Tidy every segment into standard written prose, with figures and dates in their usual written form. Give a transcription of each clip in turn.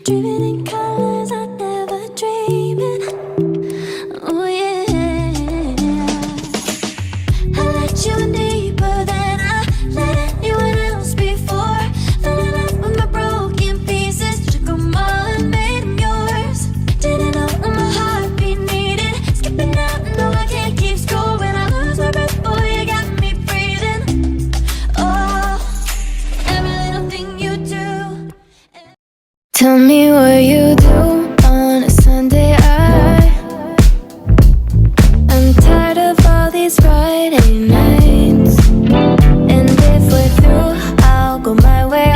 Dreaming in colors I never dream in. Oh yeah, I let you in deeper than I let anyone else before. Fell in love with my broken pieces, took them all and made them yours. Didn't know what my heartbeat needed, skipping out, no I can't keep score. When I lose my breath, boy, you got me breathing. Oh, every little thing you do. Tell me what you do on a Sunday. I'm tired of all these Friday nights, and if we're through, I'll go my way.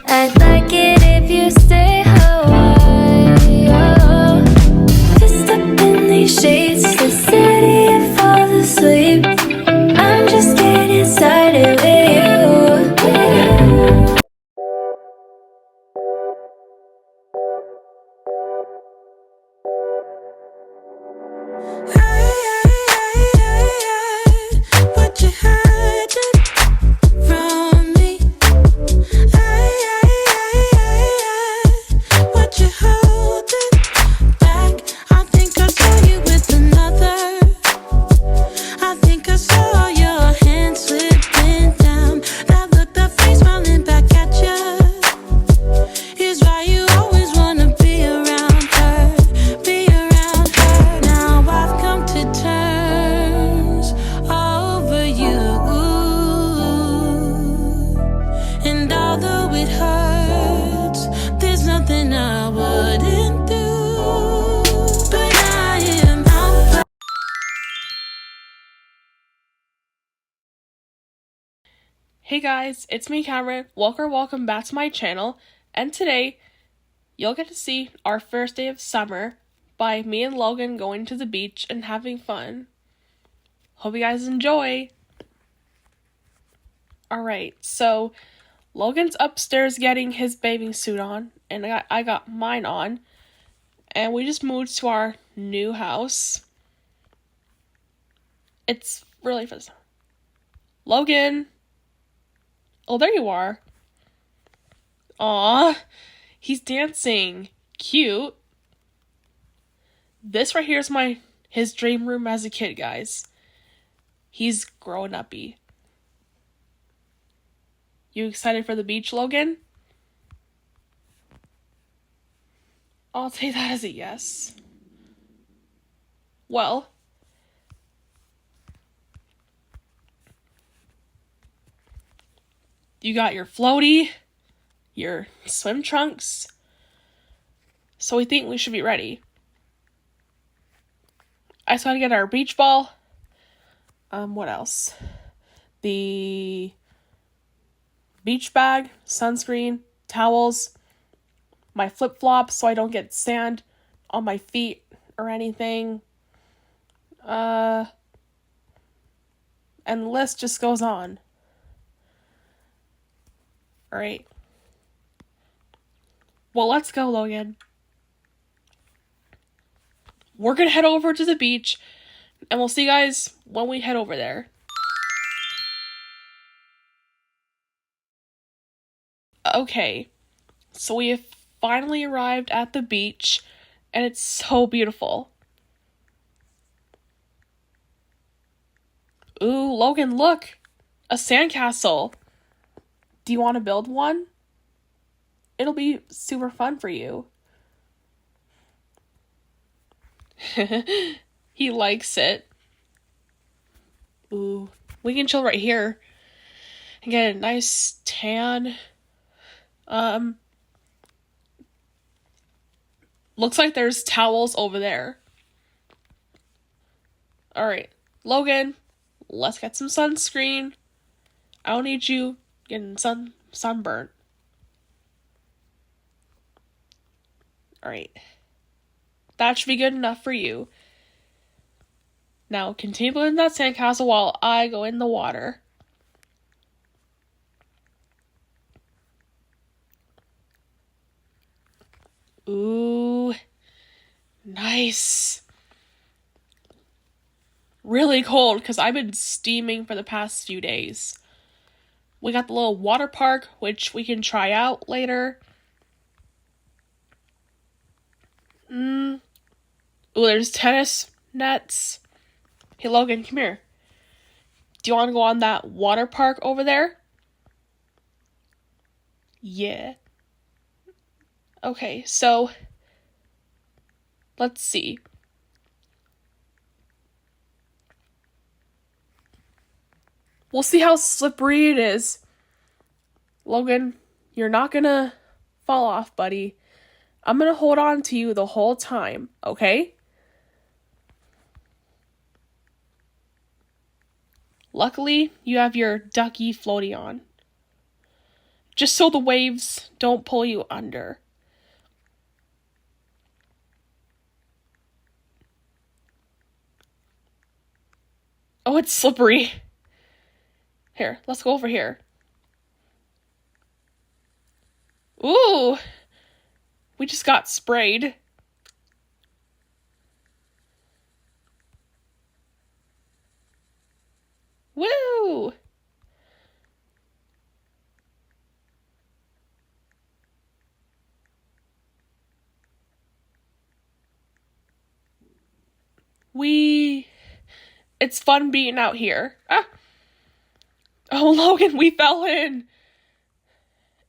I'd like it if you stay Hawaii. Oh, just up in these sheets, the city and fall asleep. I'm just getting started with you. What you hiding from me? What you holding back? I think I saw you with another. I think I saw your hand slipping down. That look, that face smiling back at you is why you always wanna be around her, be around her. Now I've come to terms over you, and although it hurts, there's nothing I wouldn't do. But I am out. Hey guys, it's me Cameron. Welcome back to my channel, and today you'll get to see our first day of summer by me and Logan going to the beach and having fun. Hope you guys enjoy. Alright, so Logan's upstairs getting his bathing suit on, and I got mine on, and we just moved to our new house. It's really fun. Logan! Oh, there you are. Aw, he's dancing. Cute. This right here is his dream room as a kid, guys. He's grown uppy. You excited for the beach, Logan? I'll take that as a yes. Well, you got your floaty, your swim trunks, so we think we should be ready. I just gotta get our beach ball. What else? The beach bag, sunscreen, towels, my flip-flops so I don't get sand on my feet or anything. And the list just goes on. Alright. Well, let's go, Logan. We're gonna head over to the beach, and we'll see you guys when we head over there. Okay, so we have finally arrived at the beach, and it's so beautiful. Ooh, Logan, look! A sandcastle! Do you want to build one? It'll be super fun for you. He likes it. Ooh, we can chill right here and get a nice tan. Looks like there's towels over there. Alright, Logan, let's get some sunscreen. I don't need you getting sunburnt. Alright. That should be good enough for you. Now, continue building that sandcastle while I go in the water. Ooh. Nice. Really cold because I've been steaming for the past few days. We got the little water park, which we can try out later. Ooh, there's tennis nets. Hey, Logan, come here. Do you want to go on that water park over there? Yeah. Okay, so let's see. We'll see how slippery it is. Logan, you're not gonna fall off, buddy. I'm gonna hold on to you the whole time, okay? Luckily, you have your ducky floaty on. Just so the waves don't pull you under. Oh, it's slippery. Here, let's go over here. Ooh! We just got sprayed. Woo! It's fun being out here. Ah! Oh, Logan, we fell in.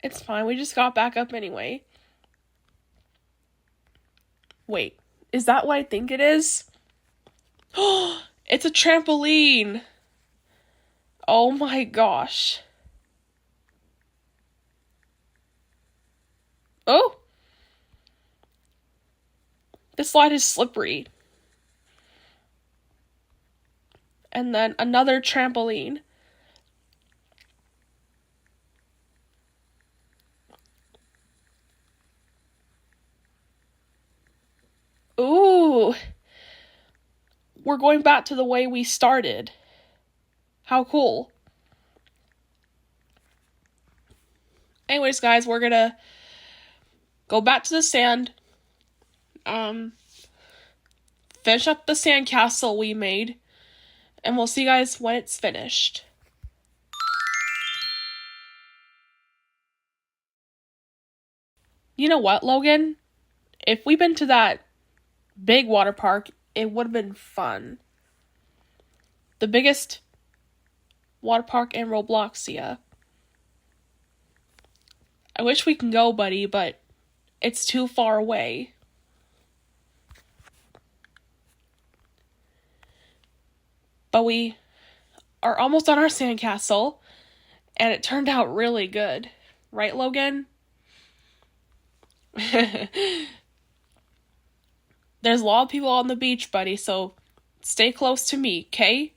It's fine, we just got back up anyway. Wait, is that what I think it is? Oh, it's a trampoline. Oh my gosh. Oh! This slide is slippery. And then another trampoline. Ooh! We're going back to the way we started. How cool. Anyways, guys, we're gonna go back to the sand. Finish up the sandcastle we made. And we'll see you guys when it's finished. You know what, Logan? If we'd been to that big water park, it would have been fun. The biggest water park in Robloxia. I wish we can go, buddy, but it's too far away. But we are almost on our sandcastle, and it turned out really good. Right, Logan? There's a lot of people on the beach, buddy, so stay close to me, okay?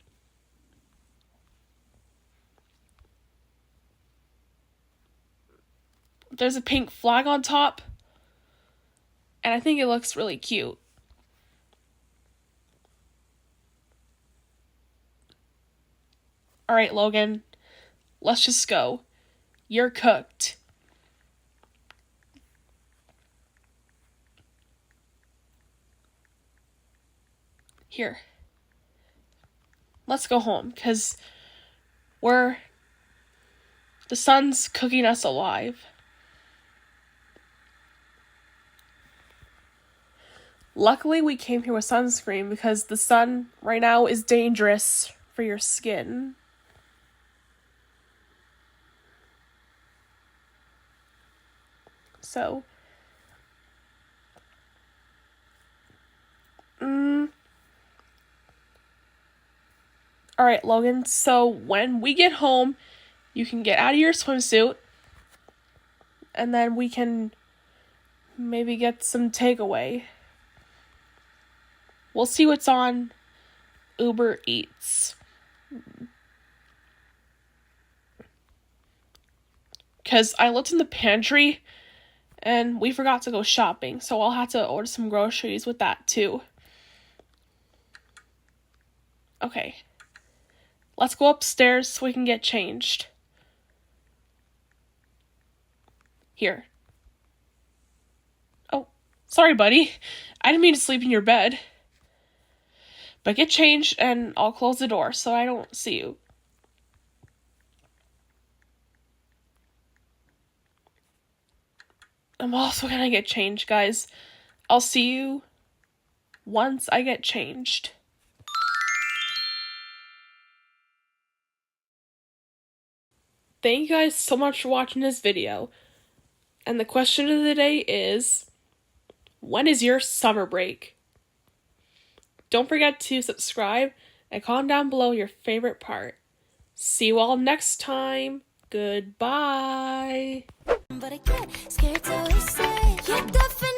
There's a pink flag on top, and I think it looks really cute. Alright, Logan, let's just go. You're cooked. Here. Let's go home, because the sun's cooking us alive. Luckily, we came here with sunscreen because the sun right now is dangerous for your skin. So, Alright, Logan, so when we get home, you can get out of your swimsuit, and then we can maybe get some takeaway. We'll see what's on Uber Eats. Because I looked in the pantry, and we forgot to go shopping, so I'll have to order some groceries with that too. Okay. Let's go upstairs so we can get changed. Here. Oh, sorry, buddy. I didn't mean to sleep in your bed. But get changed and I'll close the door so I don't see you. I'm also gonna get changed, guys. I'll see you once I get changed. Thank you guys so much for watching this video. And the question of the day is, when is your summer break? Don't forget to subscribe and comment down below your favorite part. See you all next time. Goodbye. But I get scared to say your definition.